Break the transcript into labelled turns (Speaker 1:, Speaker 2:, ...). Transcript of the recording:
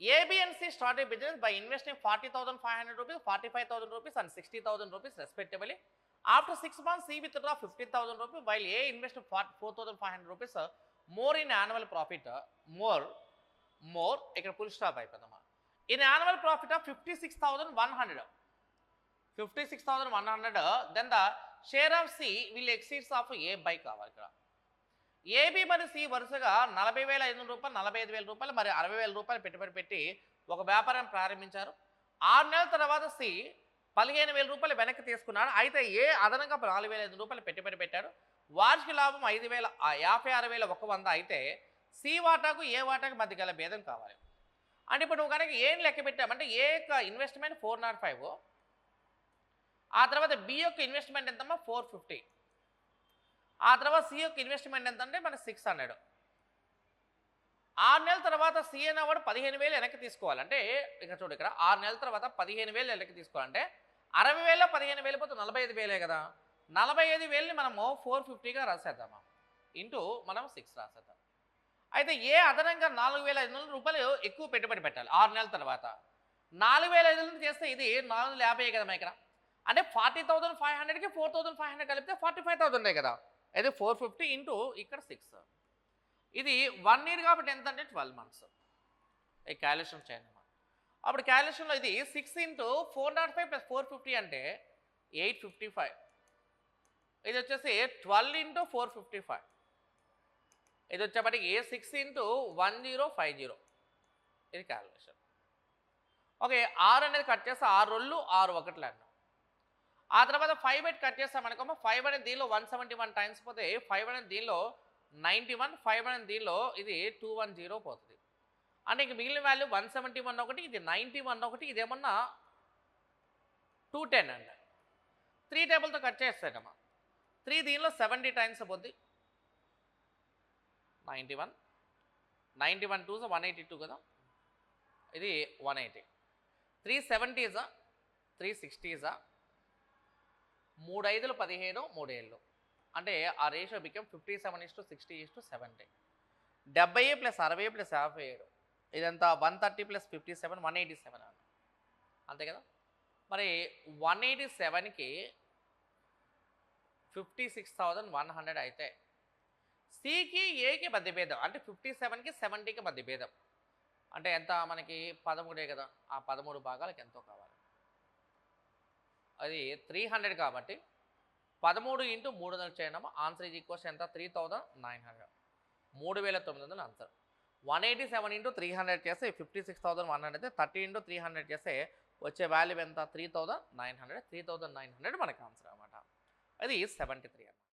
Speaker 1: A, B and C started business by investing 40,500 rupees, 45,000 rupees and 60,000 rupees respectively. After 6 months, C withdraw 15,000 rupees while A invested 4,500 rupees more in annual profit. More ఇక్కడ full stop అయిపోయిందమ్మా. In annual profit of 56,100. 56,100 then the share of C will exceeds of A by కావాలి ఇక్కడ. AB మరి C వరుసగా 40,500 రూపాయలు, 45,000 రూపాయలు మరి 60,000 రూపాయలు పెట్టుబడి పెట్టి ఒక వ్యాపారం ప్రారంభించారు. 6 నెలల తర్వాత సి 15,000 రూపాయలు వెనక్కి తీసుకున్నాడు. అయితే ఏ అదనంగా 4,500 రూపాయలు పెట్టుబడి పెట్టాడు. వార్షిక లాభం 56,000 ఒక 100 అయితే సి వాటాకు ఏ వాటాకు మధ్య గల భేదం కావాలి. అంటే ఇప్పుడు నువ్వు కనుక ఏం లెక్క పెట్టామంటే ఏ యొక్క ఇన్వెస్ట్మెంట్ 405, ఆ తర్వాత బి యొక్క ఇన్వెస్ట్మెంట్ ఎంతమ్మా 450, ఆ తర్వాత సి యొక్క ఇన్వెస్ట్మెంట్ ఎంత అంటే మన 600. 6 నెలల తర్వాత సి అనేవాడు 15,000 వెనక్కి తీసుకోవాలంటే ఇక్కడ చూడు, ఇక్కడ 6 నెలల తర్వాత 15,000 వెనక్కి తీసుకోవాలంటే 60,000 15,000 పోతే 45,000 కదా. 45,000ని మనము 450గా రాసేద్దామా ఇంటూ మనం 6 రాసేద్దాం. అయితే ఏ అదనంగా 4,500 రూపాయలు ఎక్కువ పెట్టుబడి పెట్టాలి 6 నెలల తర్వాత. 4,500 చేస్తే ఇది 450 కదా ఇక్కడ. అంటే 40,500కి 4,500 కలిపితే 45,000 కదా. అయితే 450 ఇంటూ ఇక్కడ 6. ఇది 1 year కాబట్టి ఎంత అంటే 12 months. ఈ క్యాలిక్యులేషన్ చేయండి. అప్పుడు క్యాలిక్యులేషన్లో ఇది 6 ఇంటూ 405 ప్లస్ 450 అంటే 855. ఇది వచ్చేసి 12 ఇంటూ 455. ఇది వచ్చేప్పటికి 6 ఇంటూ 1050. ఇది క్యాలిక్యులేషన్. ఓకే, 6 అనేది కట్ చేస్తే 6 రోళ్ళు 6 ఒకట్లు అన్నాం. ఆ తర్వాత 5 పెట్టి కట్ చేస్తామనుకోమో 5 అనేది దీనిలో 171 టైమ్స్ పోతే 5 అనేది దీనిలో 91, 5 అనేది దీనిలో ఇది 210 పోతుంది. అంటే ఇంక మిగిలిన వాల్యూ 171 ఒకటి, ఇది 91 ఒకటి, ఇదేమన్నా 210 అండి. 3 టేబుల్తో కట్ చేస్తాడమ్మా. 3 దీనిలో 70 టైమ్స్ పోద్ది. 91, 91 2 182 కదా, ఇది 180. 370 ఇజా, 360 ఇజా, 3 5 15, 3 7 అంటే ఆ రేషియో బికమ్ 57:60:70. 70 ప్లస్ 60 ప్లస్ 57 ఇదంతా 130 ప్లస్ 57 187 అన్న, అంతే కదా. మరి 187కి 56,100 అయితే సికి ఏకి మధ్య భేదం అంటే 57కి 70కి మధ్య భేదం అంటే ఎంత మనకి 13 కదా. ఆ 13 భాగాలకు ఎంతో కావాలి. అది 300 కాబట్టి 13 ఇంటూ 300 చేయడము ఆన్సర్ ఈజ్ ఈక్వల్స్ ఎంత 3,900. 3,900 ఆన్సర్. 187 ఇంటూ 300 చేస్తే 56,100 అయితే 30 ఇంటూ 300 చేస్తే వచ్చే వాల్యూ ఎంత 3,900. 3,900 మనకి ఆన్సర్ అనమాట. అది 73 అన్నమాట.